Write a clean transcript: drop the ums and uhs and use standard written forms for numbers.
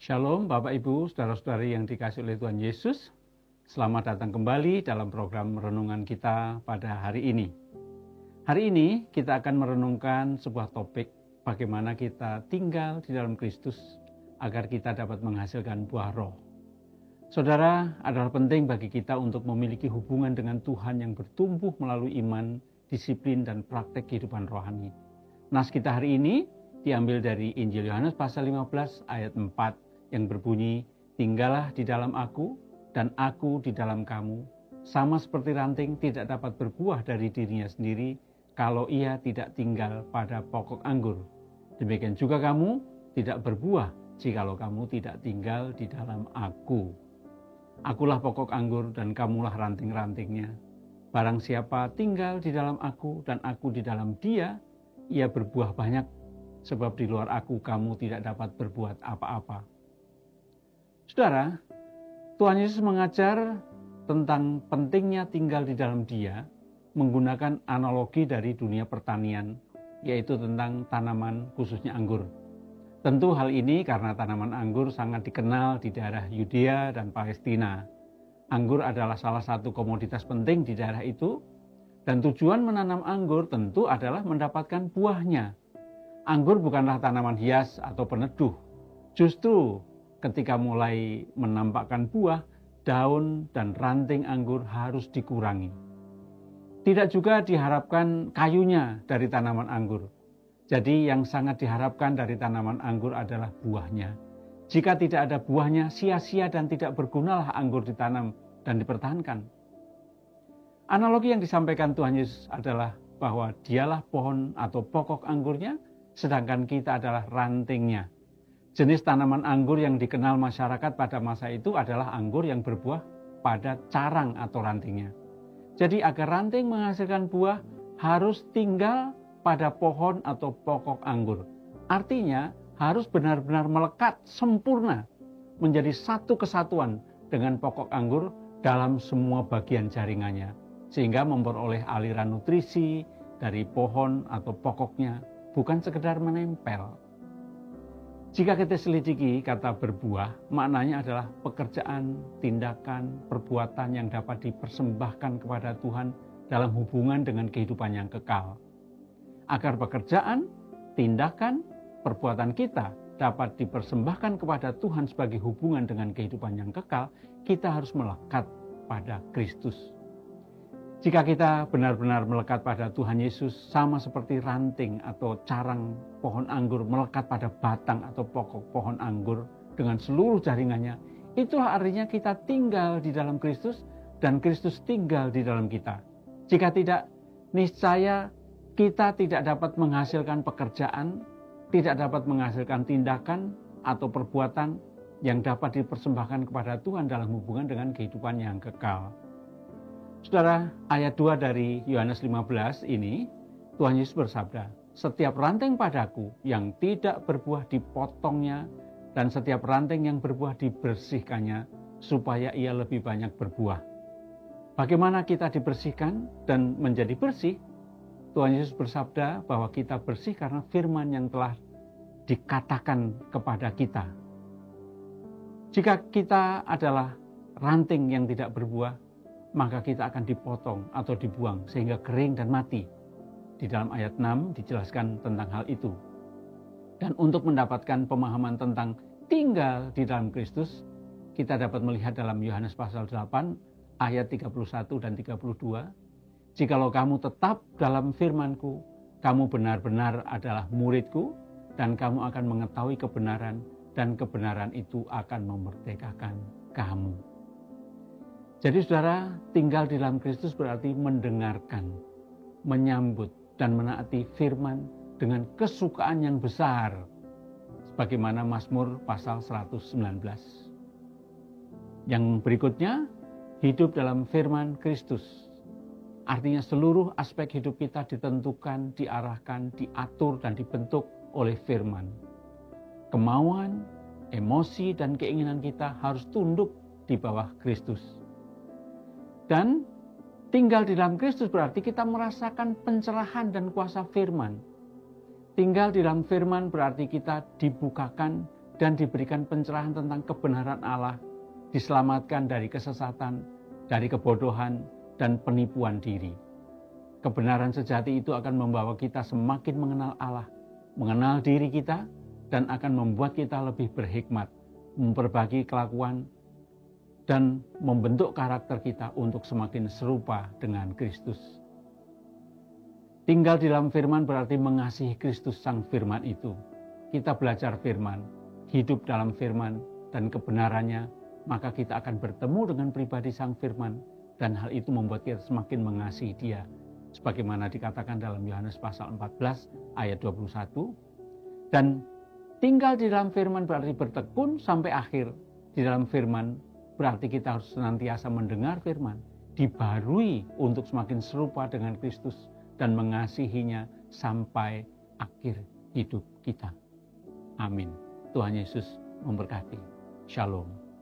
Shalom Bapak Ibu, saudara-saudari yang dikasihi oleh Tuhan Yesus. Selamat datang kembali dalam program renungan kita pada hari ini. Hari ini kita akan merenungkan sebuah topik bagaimana kita tinggal di dalam Kristus agar kita dapat menghasilkan buah roh. Saudara, adalah penting bagi kita untuk memiliki hubungan dengan Tuhan yang bertumbuh melalui iman, disiplin, dan praktek kehidupan rohani. Nas kita hari ini diambil dari Injil Yohanes pasal 15 ayat 4 yang berbunyi, "Tinggallah di dalam aku dan aku di dalam kamu, sama seperti ranting tidak dapat berbuah dari dirinya sendiri kalau ia tidak tinggal pada pokok anggur. Demikian juga kamu tidak berbuah jikalau kamu tidak tinggal di dalam aku. Akulah pokok anggur dan kamulah ranting-rantingnya. Barang siapa tinggal di dalam aku dan aku di dalam dia, ia berbuah banyak, sebab di luar aku kamu tidak dapat berbuat apa-apa." Saudara, Tuhan Yesus mengajar tentang pentingnya tinggal di dalam Dia menggunakan analogi dari dunia pertanian, yaitu tentang tanaman khususnya anggur. Tentu hal ini karena tanaman anggur sangat dikenal di daerah Yudea dan Palestina. Anggur adalah salah satu komoditas penting di daerah itu, dan tujuan menanam anggur tentu adalah mendapatkan buahnya. Anggur bukanlah tanaman hias atau peneduh. Justru ketika mulai menampakkan buah, daun dan ranting anggur harus dikurangi. Tidak juga diharapkan kayunya dari tanaman anggur. Jadi yang sangat diharapkan dari tanaman anggur adalah buahnya. Jika tidak ada buahnya, sia-sia dan tidak bergunalah anggur ditanam dan dipertahankan. Analogi yang disampaikan Tuhan Yesus adalah bahwa Dialah pohon atau pokok anggurnya, sedangkan kita adalah rantingnya. Jenis tanaman anggur yang dikenal masyarakat pada masa itu adalah anggur yang berbuah pada carang atau rantingnya. Jadi agar ranting menghasilkan buah harus tinggal pada pohon atau pokok anggur. Artinya harus benar-benar melekat sempurna menjadi satu kesatuan dengan pokok anggur dalam semua bagian jaringannya, sehingga memperoleh aliran nutrisi dari pohon atau pokoknya, bukan sekedar menempel. Jika kita selidiki kata berbuah, maknanya adalah pekerjaan, tindakan, perbuatan yang dapat dipersembahkan kepada Tuhan dalam hubungan dengan kehidupan yang kekal. Agar pekerjaan, tindakan, perbuatan kita dapat dipersembahkan kepada Tuhan sebagai hubungan dengan kehidupan yang kekal, kita harus melekat pada Kristus. Jika kita benar-benar melekat pada Tuhan Yesus, sama seperti ranting atau carang pohon anggur melekat pada batang atau pokok pohon anggur dengan seluruh jaringannya, itulah artinya kita tinggal di dalam Kristus dan Kristus tinggal di dalam kita. Jika tidak, niscaya kita tidak dapat menghasilkan pekerjaan, tidak dapat menghasilkan tindakan atau perbuatan yang dapat dipersembahkan kepada Tuhan dalam hubungan dengan kehidupan yang kekal. Saudara, ayat 2 dari Yohanes 15 ini, Tuhan Yesus bersabda, "Setiap ranting padaku yang tidak berbuah dipotongnya, dan setiap ranting yang berbuah dibersihkannya, supaya ia lebih banyak berbuah." Bagaimana kita dibersihkan dan menjadi bersih? Tuhan Yesus bersabda bahwa kita bersih karena firman yang telah dikatakan kepada kita. Jika kita adalah ranting yang tidak berbuah, maka kita akan dipotong atau dibuang sehingga kering dan mati. Di dalam ayat 6 dijelaskan tentang hal itu. Dan untuk mendapatkan pemahaman tentang tinggal di dalam Kristus, kita dapat melihat dalam Yohanes pasal 8 ayat 31 dan 32. "Jikalau kamu tetap dalam firman-Ku, kamu benar-benar adalah murid-Ku, dan kamu akan mengetahui kebenaran, dan kebenaran itu akan memerdekakan kamu." Jadi saudara, tinggal di dalam Kristus berarti mendengarkan, menyambut, dan menaati firman dengan kesukaan yang besar. Sebagaimana Mazmur pasal 119. Yang berikutnya, hidup dalam firman Kristus. Artinya seluruh aspek hidup kita ditentukan, diarahkan, diatur, dan dibentuk oleh firman. Kemauan, emosi, dan keinginan kita harus tunduk di bawah Kristus. Dan tinggal di dalam Kristus berarti kita merasakan pencerahan dan kuasa firman. Tinggal di dalam firman berarti kita dibukakan dan diberikan pencerahan tentang kebenaran Allah, diselamatkan dari kesesatan, dari kebodohan, dan penipuan diri. Kebenaran sejati itu akan membawa kita semakin mengenal Allah, mengenal diri kita, dan akan membuat kita lebih berhikmat, memperbaiki kelakuan, dan membentuk karakter kita untuk semakin serupa dengan Kristus. Tinggal di dalam firman berarti mengasihi Kristus sang firman itu. Kita belajar firman, hidup dalam firman, dan kebenarannya, maka kita akan bertemu dengan pribadi sang firman, dan hal itu membuat kita semakin mengasihi dia. Sebagaimana dikatakan dalam Yohanes pasal 14 ayat 21. Dan tinggal di dalam firman berarti bertekun sampai akhir. Di dalam firman berarti kita harus senantiasa mendengar firman, dibarui untuk semakin serupa dengan Kristus dan mengasihinya sampai akhir hidup kita. Amin. Tuhan Yesus memberkati. Shalom.